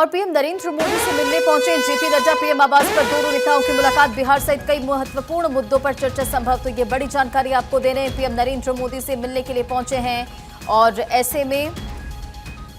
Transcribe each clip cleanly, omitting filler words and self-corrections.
और पीएम नरेंद्र मोदी से मिलने पहुंचे जेपी नड्डा। पीएम आवास पर दोनों नेताओं की मुलाकात, बिहार सहित कई महत्वपूर्ण मुद्दों पर चर्चा संभव। तो ये बड़ी जानकारी आपको दे रहे हैं। पीएम नरेंद्र मोदी से मिलने के लिए पहुंचे हैं और ऐसे में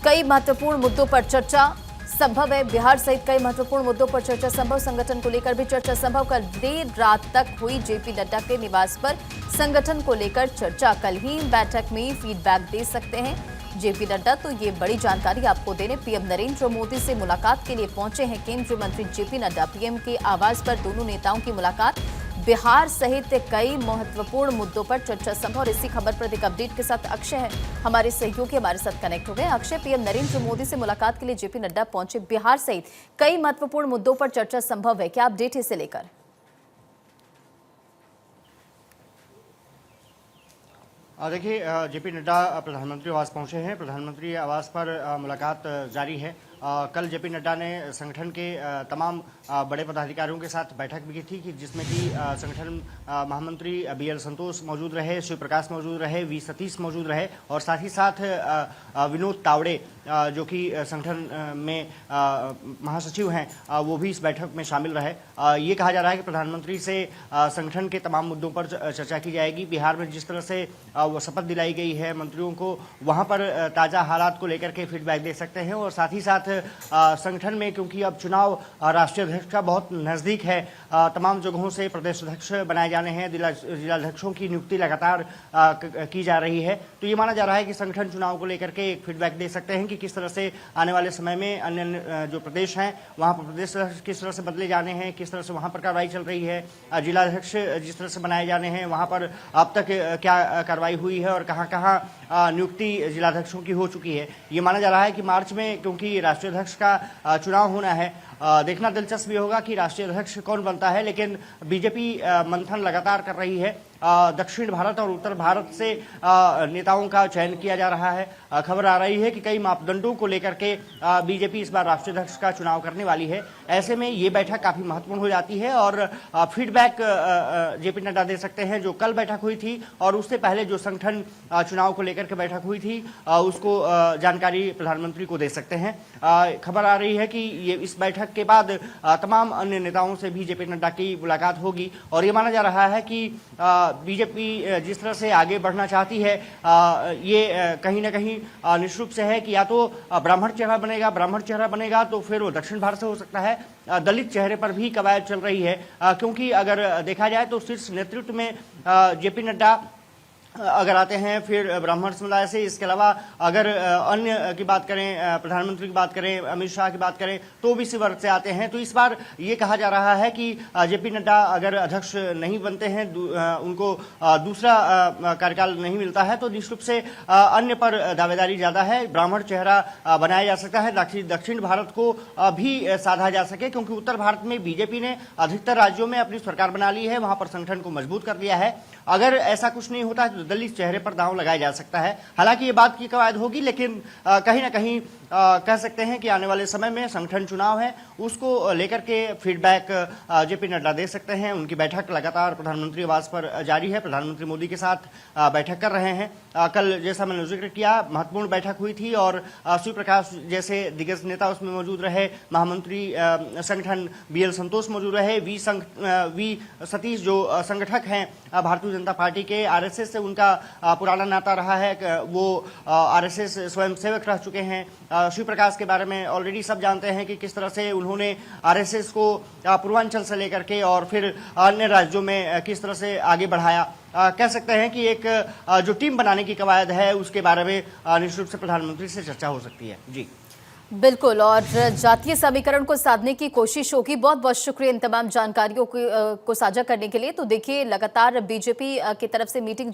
कई महत्वपूर्ण मुद्दों पर चर्चा संभव है। बिहार सहित कई महत्वपूर्ण मुद्दों पर चर्चा संभव, संगठन को लेकर भी चर्चा संभव। कल देर रात तक हुई जेपी नड्डा के निवास पर संगठन को लेकर चर्चा। कल ही बैठक में फीडबैक दे सकते हैं जेपी नड्डा। तो ये बड़ी जानकारी आपको देने पीएम नरेंद्र मोदी से मुलाकात के लिए पहुंचे हैं केंद्रीय मंत्री जेपी नड्डा। पीएम के आवास पर दोनों नेताओं की मुलाकात, बिहार सहित कई महत्वपूर्ण मुद्दों पर चर्चा संभव। और इसी खबर पर एक अपडेट के साथ अक्षय है, हमारे सहयोगी हमारे साथ कनेक्ट हो गए। अक्षय, पीएम नरेंद्र मोदी से मुलाकात के लिए जेपी नड्डा पहुंचे, बिहार सहित कई महत्वपूर्ण मुद्दों पर चर्चा संभव है, क्या अपडेट है इसे लेकर? देखिए, जेपी नड्डा प्रधानमंत्री आवास पहुंचे हैं। प्रधानमंत्री आवास पर मुलाकात जारी है। कल जेपी नड्डा ने संगठन के तमाम बड़े पदाधिकारियों के साथ बैठक भी की थी, कि जिसमें कि संगठन महामंत्री बीएल संतोष मौजूद रहे, शिव प्रकाश मौजूद रहे, वी सतीश मौजूद रहे और साथ ही साथ विनोद तावड़े जो कि संगठन में महासचिव हैं, वो भी इस बैठक में शामिल रहे। ये कहा जा रहा है कि प्रधानमंत्री से संगठन के तमाम मुद्दों पर चर्चा की जाएगी। बिहार में जिस तरह से वो शपथ दिलाई गई है मंत्रियों को, वहाँ पर ताज़ा हालात को लेकर के फीडबैक दे सकते हैं। और साथ ही साथ संगठन में, क्योंकि अब चुनाव राष्ट्रीय अध्यक्ष का बहुत नज़दीक है, तमाम जगहों से प्रदेश अध्यक्ष बनाए जाने हैं, जिलाध्यक्षों की नियुक्ति लगातार की जा रही है। तो ये माना जा रहा है कि संगठन चुनाव को लेकर के एक फीडबैक दे सकते हैं कि किस तरह से आने वाले समय में अन्य जो प्रदेश हैं वहाँ पर प्रदेश किस तरह से बदले जाने हैं, किस तरह से वहाँ पर कार्रवाई चल रही है, जिलाध्यक्ष जिस तरह से बनाए जाने हैं वहाँ पर अब तक क्या कार्रवाई हुई है और कहाँ कहाँ नियुक्ति जिलाध्यक्षों की हो चुकी है। ये माना जा रहा है कि मार्च में, क्योंकि राष्ट्रीय अध्यक्ष का चुनाव होना है, देखना दिलचस्प भी होगा कि राष्ट्रीय अध्यक्ष कौन बनता है। लेकिन बीजेपी मंथन लगातार कर रही है। दक्षिण भारत और उत्तर भारत से नेताओं का चयन किया जा रहा है। खबर आ रही है कि कई मापदंडों को लेकर के बीजेपी इस बार राष्ट्रीय अध्यक्ष का चुनाव करने वाली है। ऐसे में ये बैठक काफ़ी महत्वपूर्ण हो जाती है और फीडबैक जेपी नड्डा दे सकते हैं। जो कल बैठक हुई थी और उससे पहले जो संगठन चुनाव को लेकर के बैठक हुई थी, उसको जानकारी प्रधानमंत्री को दे सकते हैं। खबर आ रही है कि ये इस बैठक के बाद तमाम अन्य नेताओं से भी जेपी नड्डा की मुलाकात होगी। और ये माना जा रहा है कि बीजेपी जिस तरह से आगे बढ़ना चाहती है, ये कहीं ना कहीं निश्चित रूप से है कि या तो ब्राह्मण चेहरा बनेगा तो फिर वो दक्षिण भारत से हो सकता है। दलित चेहरे पर भी कवायद चल रही है, क्योंकि अगर देखा जाए तो शीर्ष नेतृत्व में जेपी नड्डा अगर आते हैं, फिर ब्राह्मण समुदाय से। इसके अलावा अगर अन्य की बात करें, प्रधानमंत्री की बात करें, अमित शाह की बात करें, तो ओबीसी वर्ग से आते हैं। तो इस बार ये कहा जा रहा है कि जेपी नड्डा अगर अध्यक्ष नहीं बनते हैं, उनको दूसरा कार्यकाल नहीं मिलता है, तो निश्चित रूप से अन्य पर दावेदारी ज़्यादा है। ब्राह्मण चेहरा बनाया जा सकता है ताकि दक्षिण भारत को भी साधा जा सके, क्योंकि उत्तर भारत में बीजेपी ने अधिकतर राज्यों में अपनी सरकार बना ली है, वहाँ पर संगठन को मजबूत कर लिया है। अगर ऐसा कुछ नहीं होता है तो दलित चेहरे पर दांव लगाया जा सकता है। हालांकि ये बात की कवायद होगी, लेकिन कहीं ना कहीं कह सकते हैं कि आने वाले समय में संगठन चुनाव है, उसको लेकर के फीडबैक जेपी नड्डा दे सकते हैं। उनकी बैठक लगातार प्रधानमंत्री आवास पर जारी है, प्रधानमंत्री मोदी के साथ बैठक कर रहे हैं। कल जैसा मैंने जिक्र किया, महत्वपूर्ण बैठक हुई थी और शिव प्रकाश जैसे दिग्गज नेता उसमें मौजूद रहे, महामंत्री संगठन बीएल संतोष मौजूद रहे, वी सतीश जो संगठक हैं भारतीय जनता पार्टी के, आरएसएस से उनका पुराना नाता रहा है, वो आरएसएस स्वयं सेवक रह चुके हैं। शिव प्रकाश के बारे में ऑलरेडी सब जानते हैं कि किस तरह से उन्होंने आरएसएस को पूर्वांचल से लेकर के और फिर अन्य राज्यों में किस तरह से आगे बढ़ाया। कह सकते हैं कि एक जो टीम बनाने की कवायद है, उसके बारे में निश्चित रूप से प्रधानमंत्री से चर्चा हो सकती है। जी बिल्कुल, और जातीय समीकरण को साधने की कोशिश होगी। बहुत बहुत शुक्रिया इन तमाम जानकारियों को साझा करने के लिए। तो देखिए, लगातार बीजेपी की तरफ से मीटिंग